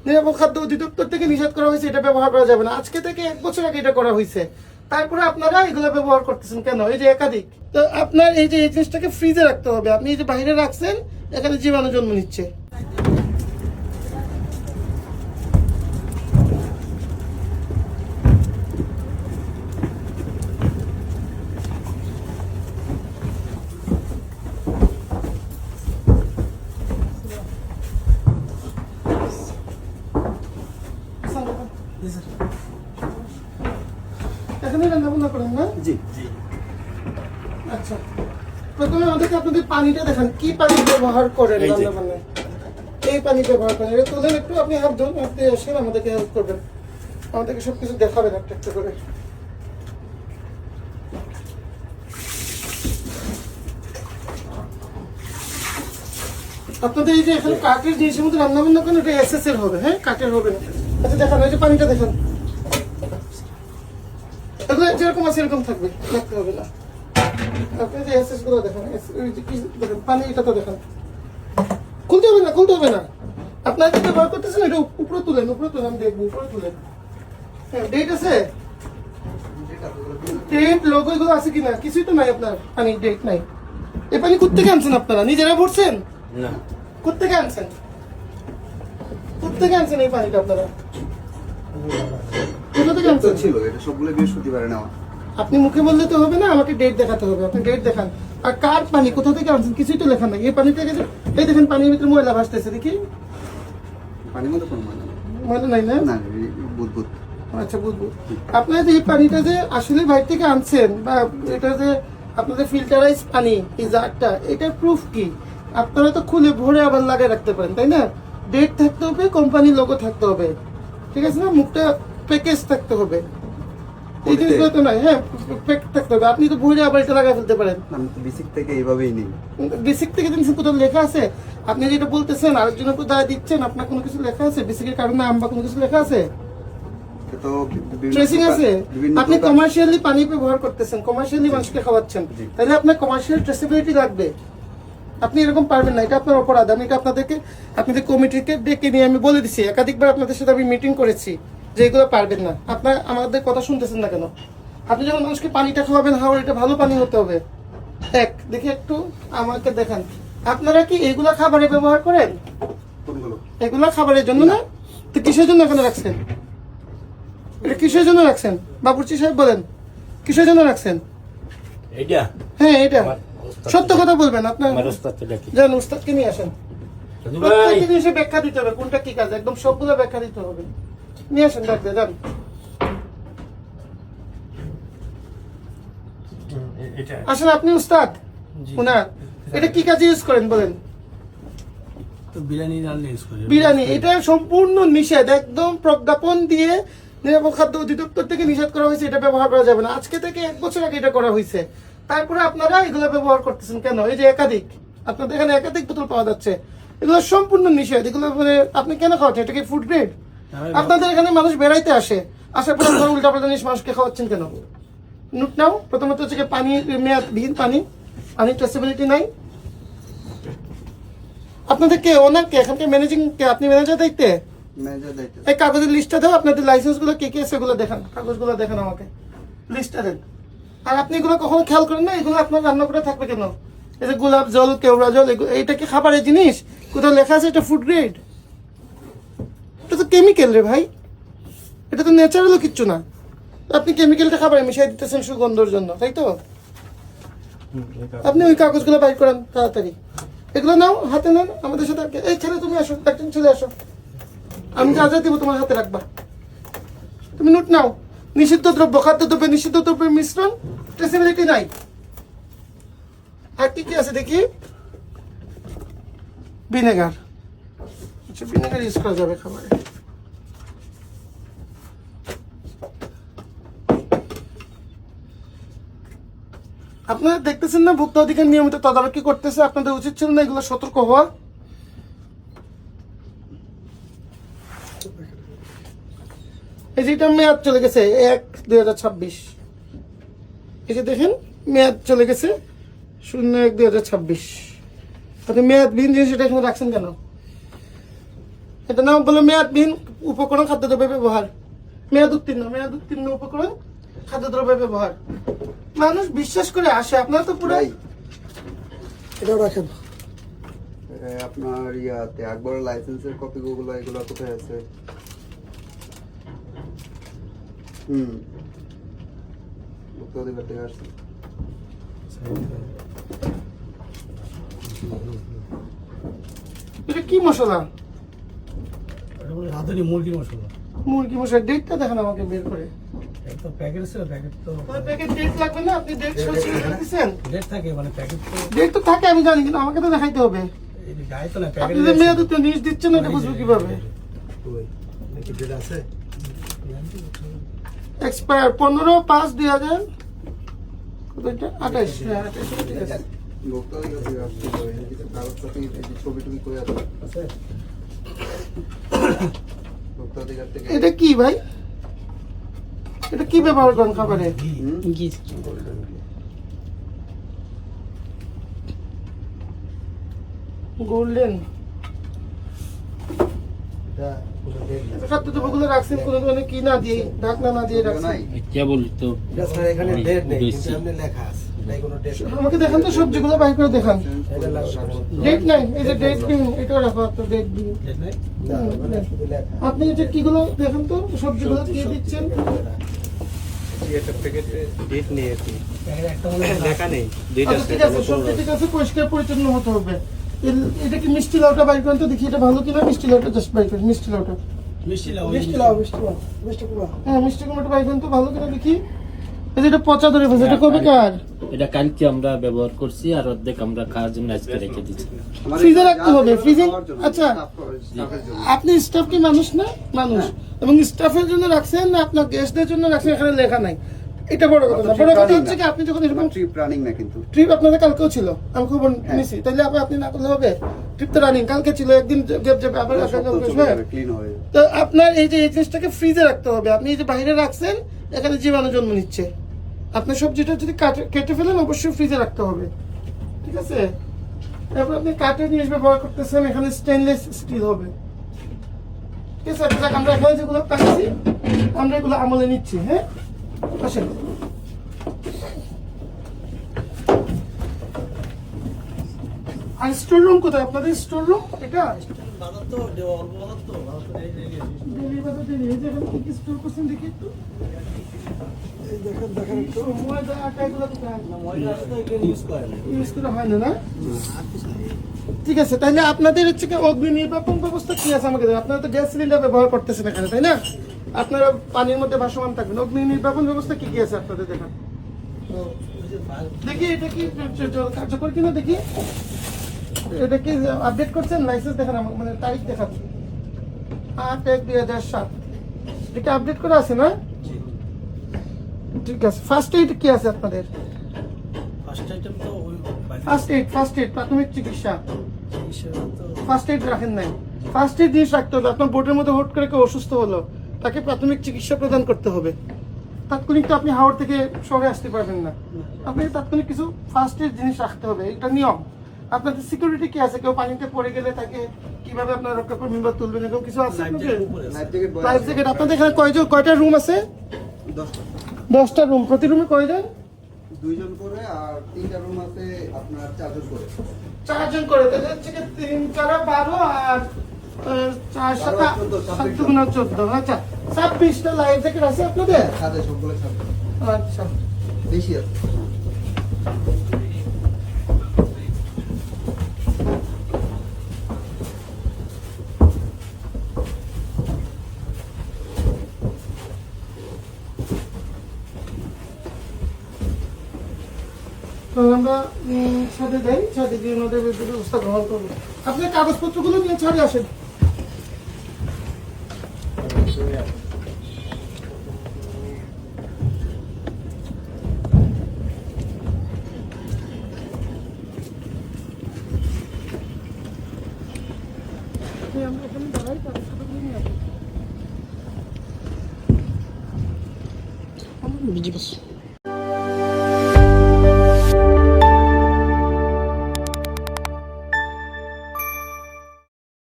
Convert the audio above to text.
নিরাপদ খাদ্য অধিদপ্তর থেকে নিষেধ করা হয়েছে, এটা ব্যবহার করা যাবে না। আজকে থেকে 1 বছর আগে এটা করা হয়েছে, তারপরে আপনারা এগুলো ব্যবহার করতেছেন কেন? এই যে একাধিক, তো আপনার এই যে এই জিনিসটাকে ফ্রিজে রাখতে হবে। আপনি এই যে বাইরে রাখছেন, এখানে জীবাণু জন্ম নিচ্ছে। এখানে রান্না বান্না করেন না? জি জি। আচ্ছা, প্রথমে আমাদেরকে আপনাদের পানিটা দেখান, কি পানি ব্যবহার করেন রান্না বান্নায়? এই পানি ব্যবহার করেন। এটা তোলেন একটু, আপনি হাত ধরুন, আপনি আসেন, আমাদেরকে হেল্প করবেন, আমাদেরকে সবকিছু দেখাবেন একটা একটা করে। আপনাদের এই যে এখানে কাঠের জিনিসের মধ্যে রান্না বান্না করেন, এটা এসএস এর হবে, হ্যাঁ, কাঠের হবে না। আচ্ছা দেখান, ওই যে পানিটা দেখান, এগুলো যেরকম আছে এরকম থাকবে, দেখতে হবে না। আপনি যে এসএস গুলো দেখেন, দেখেন পানি, এটা তো দেখেন, খুলতে হবে না, খুলতে হবে না। আপনার যেটা ব্যবহার করতেছেন এটা উপরে তুলেন, উপরে তুলেন, দেখবো উপরে তুলেন। হ্যাঁ, ডেট আছে, ডেট লোগো এগুলো আছে কিনা? কিছুই তো নাই আপনার, পানি ডেট নাই। এই পানি কোত্থেকে আনছেন আপনারা? নিজেরা ভরছেন না, কোত্থেকে আনছেন? কোত্থেকে আনছেন এই পানিটা আপনারা? কোথা থেকে আনছেন? ছিল এটা সবগুলো বৃহস্পতিবারে নেওয়া। আপনি মুখে বললে তো হবে না, আমাকে ডেট দেখাতে হবে। আপনি ডেট দেখান। আর কার পানি, কোথা থেকে আনছেন, কিছুই তো লেখা নাই। এই পানিটাকে এই দেখেন, পানির ভিতরে ময়লা ভাসতেছে, দেখি পানির মধ্যে কোনো ময়লা নেই। ময়লা নাই না? না, বুদবুদ। আচ্ছা, বুঝবো। আপনারা যে এই পানিটা যে আসলে বাইরে থেকে আনছেন, বা এটা যে আপনাদের ফিল্টারাইজ পানি, এই জারটা, এটার প্রুফ কি? আপনারা তো খুলে ভরে আবার লাগিয়ে রাখতে পারেন, তাই না? ডেট থাকতে হবে, কোম্পানির লোগো থাকতে হবে, ঠিক আছে না? মুখটা প্যাকেজ থাকতে হবে, এই জিনিসগুলো তো নাই। হ্যাঁ, প্যাক থাকতে হবে। আপনি তো ভরে আবার এটা লাগাই ফেলতে পারেন। আমি তো বেসিক থেকে এইভাবেই নেই। বেসিক থেকে জিনিস কোথাও লেখা আছে? আপনি যেটা বলতেছেন আরেকজনের উপর দায় দিচ্ছেন, আপনার কোনো কিছু লেখা আছে? বেসিকের কারণে আম বা কোনো কিছু লেখা আছে? তো ট্রেসিং আছে? আপনি কমার্শিয়ালি পানি ব্যবহার করতেছেন, কমার্শিয়ালি মানুষকে খাওয়াচ্ছেন, তাহলে আপনার কমার্শিয়াল ট্রেসেবিলিটি লাগবে। আপনি এরকম পারবেন না, এটা আপনার অপরাধ। আমি এটা আপনাদের কমিটিকে ডেকে নিয়ে আমি বলে দিছি, একাধিকবার আপনাদের সাথে আমি মিটিং করেছি যে এগুলো পারবেন না। আপনার আমাদের কথা শুনতেছেন না কেন? আপনি যখন মানুষকে পানিটা খাওয়াবেন, এটা ভালো পানি হতে হবে। দেখি একটু আমাকে দেখান, আপনারা কি এগুলা খাবারে ব্যবহার করেন? কোনগুলো? এগুলা খাবারের জন্য না? তো কিসের জন্য এখানে রাখছেন? এটা কিসের জন্য রাখছেন বাবুর্চি সাহেব, বলেন কিসের জন্য রাখছেন? এইটা হ্যাঁ, এটা সত্য কথা বলবেন। আপনার আমার ওস্তাদকে ডাকি। যান, উস্তাদকে নিয়ে আসেন। ভাই প্রত্যেকটা জিনিসে ব্যাখ্যা দিতে হবে, কোনটা কি কাজ, একদম সবগুলো ব্যাখ্যা দিতে হবে। নিয়ে আসেন, ডাকবে, যান। এটা আসেন, আপনি উস্তাদ উনার, এটা কি কাজে ইউজ করেন বলেন? তো বিরিয়ানি রান্না ইউজ করি। বিরিয়ানি, এটা সম্পূর্ণ নিষেধ, একদম প্রজ্ঞাপন দিয়ে নিরাপদ খাদ্য অধিদপ্তর থেকে নিষেধ করা হয়েছে, এটা ব্যবহার করা যাবে না। আজকে থেকে 1 বছর আগে এটা করা হয়েছে, তারপরে আপনারা এগুলো ব্যবহার করতেছেন কেন? এই যে একাধিক, আপনাদের এখানে একাধিক বোতল পাওয়া যাচ্ছে, এগুলো সম্পূর্ণ নিষেধ। এগুলো মানে আপনি কেন খাওয়াচ্ছেন? এটা কি ফুড গ্রেড? আপনাদের এখানে মানুষ বেড়াইতে আসে, আসার পর আপনারা উল্টাপাল্টা জিনিস মানুষকে খাওয়াচ্ছেন কেন? নোট নাও। প্রথমত হচ্ছে কি, পানির মেয়াদবিহীন পানি, পানির ট্রেসেবিলিটি নাই। আপনাদের কে ওনার, কে এখানকার ম্যানেজিং কে? আপনি ম্যানেজার দায়িত্বে? ম্যানেজার দায়িত্ব। এই কাগজের লিস্টটা দাও, আপনাদের লাইসেন্স গুলো কে কে সেগুলো দেখান, কাগজগুলো দেখান আমাকে, লিস্টটা দেন। আর আপনি এগুলো কখনো খেয়াল করেন না, এগুলো আপনার রান্না করে থাকবে কেন? এই যে গোলাপ জল, কেওড়া জল, এইটা কি খাবারের জিনিস? কোথাও লেখা আছে এটা ফুড গ্রেড? এটা তো কেমিক্যাল রে ভাই, এটা তো ন্যাচারালও কিচ্ছু না। আপনি কেমিক্যালটা খাবারে মিশাই দিতেছেন সুগন্ধর জন্য, তাই তো? আপনি ওই কাগজগুলো বাইর করেন তাড়াতাড়ি, এগুলো নাও, হাতে নেন, আমাদের সাথে। এই ছেলে তুমি আসো, একজন চলে আসো, আমি যা যা দিব তোমার হাতে রাখবা, তুমি নোট নাও। নিষিদ্ধ দ্রব্য, খাদ্যদ্রব্য, নিষিদ্ধ দ্রব্যের মিশ্রণ, ট্রেসেবিলিটি নাই। আর কি কি আছে দেখি? ভিনেগার, আচ্ছা ভিনেগার ইউজ করা যাবে খাবারে। আপনারা দেখতেছেন না ভোক্তা অধিকার নিয়মিত তদারকি করতেছে, আপনাদের উচিত ছিল না এগুলো সতর্ক হওয়া? এই যে এটা মেয়াদ চলে গেছে 1/2026, এই যে দেখেন মেয়াদ চলে গেছে 0/1/2026। আপনি মেয়াদবিহীন জিনিস এটা এখানে রাখছেন কেন? এটা নাম বলে মেয়াদবিহীন উপকরণ খাদ্যদ্রব্য ব্যবহার, মেয়াদ উত্তীর্ণ উপকরণ খাদ্যদ্রব্য ব্যবহার। মানুষ বিশ্বাস করে আসে, আপনারা তো পুরাই এটাও রাখেন। আপনার ইয়াতে একবার লাইসেন্সের কপি গুলো এগুলো কোথায় আছে? ভোক্তা অধিকার থেকে আসছে। এটা কি মশলা? এটা বলে রাঁধুনি মুরগি মশলা। মুরগি মশলা। ডেটটা দেখেন আমাকে বের করে। একটা প্যাকেট আছে, প্যাকেট তো প্যাকেট ডেট লাগবে না? আপনি ডেট সরিয়ে দিচ্ছেন? ডেট থাকে, মানে প্যাকেট তো ডেট তো থাকে আমি জানি, কিন্তু আমাকে তো দেখাইতে হবে। এই যে গায়ে তো না আপনি প্যাকেট। যে মেয়াদ উত্তীর্ণ জিনিস দিচ্ছেন এটা বুঝবো কিভাবে? নাকি ডেট আছে? এক্সপায়ার 15/5/2000 কত এটা? 28। হ্যাঁ 28 ঠিক আছে। ভোক্তা অধিকার থেকে আসছে তো এই কিছু কাগজপত্র এই যে ছবি টবি করে আছে আছে? ভোক্তা অধিকার থেকে। এটা কি ভাই? এটা কি ব্যবহার করেন খাবারে? গোল্ডেন এটা পুরো ডেট না। খাদ্যদ্রব্যগুলো রাখছেন কোনো ধরনের কি না দিয়ে, ঢাকনা না দিয়ে রাখছেন। নাই क्या बोली तो এটা স্যার এখানে ডেট নেই, কিন্তু এমনি লেখা আছে। তাই কোনো ডেট নেই। আমাকে দেখান তো সবজিগুলো বাইর করে দেখান। এটা লাগবে। ডেট নাই, এই যে ডেট বিন, এটা রাখো তো ডেট বিন। ডেট নাই? না, মানে শুধু লেখা। আপনি এই যে কিগুলো দেখেন তো সবজিগুলো দিয়ে দিচ্ছেন। এটা প্যাকেটে ডেট নেই আর কি, প্যাকেট একটা মনে হয় লেখা নেই, ডেট আচ্ছা আছে। ঠিক আছে, সবজি ঠিক আছে, পরিষ্কার পরিচ্ছন্ন হতে হবে। এটা কি মিষ্টি লাউটা বাইর করেন তো দেখি এটা ভালো কিনা। মিষ্টি লাউটা জাস্ট বাইর করেন, মিষ্টি লাউটা। মিষ্টি লাউ। হ্যাঁ মিষ্টি কুমড়োটা বাইর করেন তো ভালো কিনা দেখি। এই যে এটা পচা ধরে ফেলছে, এটা কবে কার? এটা কালকে আমরা ব্যবহার করছি আর অর্ধেক আমরা খাওয়ার জন্য আজকে রেখে দিচ্ছি। ফ্রিজে রাখতে হবে, ফ্রিজে। আচ্ছা আপনি স্টাফ কি মানুষ না? মানুষ। এবং স্টাফের জন্য রাখছেন না আপনার গেস্টদের জন্য রাখছেন, এখানে লেখা নাই। এটা বড় কথা না। বড় কথা হচ্ছে কি আপনি যখন এরকম ট্রিপ রানিং না কিন্তু ট্রিপ আপনাদের কালকেও ছিল, আমি খবর নিছি, তাইলে আপনি না করলে হবে? ট্রিপ তো রানিং, কালকে ছিল, একদিন গ্যাপ যাবে, আবার ক্লিন হয়ে তো আপনার এই যে এই জিনিসটাকে ফ্রিজে রাখতে হবে। আপনি এই যে বাইরে রাখছেন, এখানে জীবাণু জন্ম নিচ্ছে। আপনার সবজিটা যদি কেটে ফেলেন অবশ্যই ফ্রিজে রাখতে হবে, ঠিক আছে? তারপর আপনি কাঠের জিনিস ব্যবহার করতেছেন, এখানে স্টেনলেস স্টিল হবে, ঠিক আছে? আমরা এখানে যেগুলো পাচ্ছি আমরা এগুলো আমলে নিচ্ছি। হ্যাঁ আসেন। আর স্টোর রুম কোথায় আপনাদের? স্টোর রুম এটা বাজার তো অল্প বাজার তো এই যে ডেলি বাজার ডেলি। এই যে এখানে কি কি স্টোর করছেন দেখি একটু। এই দেখেন একটু ময়দা আটা এগুলো কোথায়? ময়দা আছে তো এগুলো ইউজ করে না। ইউজ করা হয় না, না? ঠিক আছে, তাহলে আপনাদের হচ্ছে কি অগ্নি নির্বাপন ব্যবস্থা কি আছে আমাকে দেন। আপনারা তো গ্যাস সিলিন্ডার ব্যবহার করতেছেন এখানে, তাই না? আপনারা পানির মধ্যে ভাসমান থাকবেন। অগ্নি নির্বাপন ব্যবস্থা কি কি আছে আপনাদের দেখান দেখি। এটা কি কার্যকর কিনা দেখি। এটা কি আপডেট করছেন? লাইসেন্স দেখান আমাকে, মানে তারিখ দেখাচ্ছি 8/1/2007। এটা আপডেট করা আছে না? ঠিক আছে। ফার্স্ট এইড কি আছে আপনাদের? ফার্স্ট আইটেম তো ওই ফার্স্ট এইড প্রাথমিক চিকিৎসা। হিসেবে তো ফার্স্ট এইড রাখেন নাই। ফার্স্ট এইড জিনিস রাখতে হবে। আপনার বোটের মধ্যে হুট করে কেউ অসুস্থ হলো, তাকে প্রাথমিক চিকিৎসা প্রদান করতে হবে। তাৎক্ষণিক তো আপনি হাওড় থেকে শহরে আসতে পারবেন না, আপনাকে তাৎক্ষণিক কিছু ফার্স্ট এইড জিনিস রাখতে হবে, এটা নিয়ম। আপনাদের সিকিউরিটি কি আছে? কেউ পানিতে পড়ে গেলে তাকে কিভাবে আপনার রক্ষা করবেন বা তুলবেন, এরকম কিছু আছে আপনাদের? Life jacket life jacket. আপনাদের এখানে কয়টা রুম আছে? 10টা রুম। প্রতি রুমে কয়জন? 2 জন করে, আর 3টা রুম আছে আপনার 4 জন করে। 4 জন করে। তাহলে হচ্ছে কি 3 4 12 আর 4 7 7 গুণা 14। আচ্ছা 26টা লাইফ জ্যাকেট আছে আপনাদের? সাথে সবগুলো সাথে আচ্ছা বেশি আছে। তো আমরা ছাদে যাই, ছাদে গিয়ে ওনাদের ব্যবস্থা গ্রহণ করবো। আপনার কাগজপত্রগুলো নিয়ে ছাদে আসেন। আমরা এখানে দাঁড়াই, কাগজপত্রগুলো নিয়ে আসেন।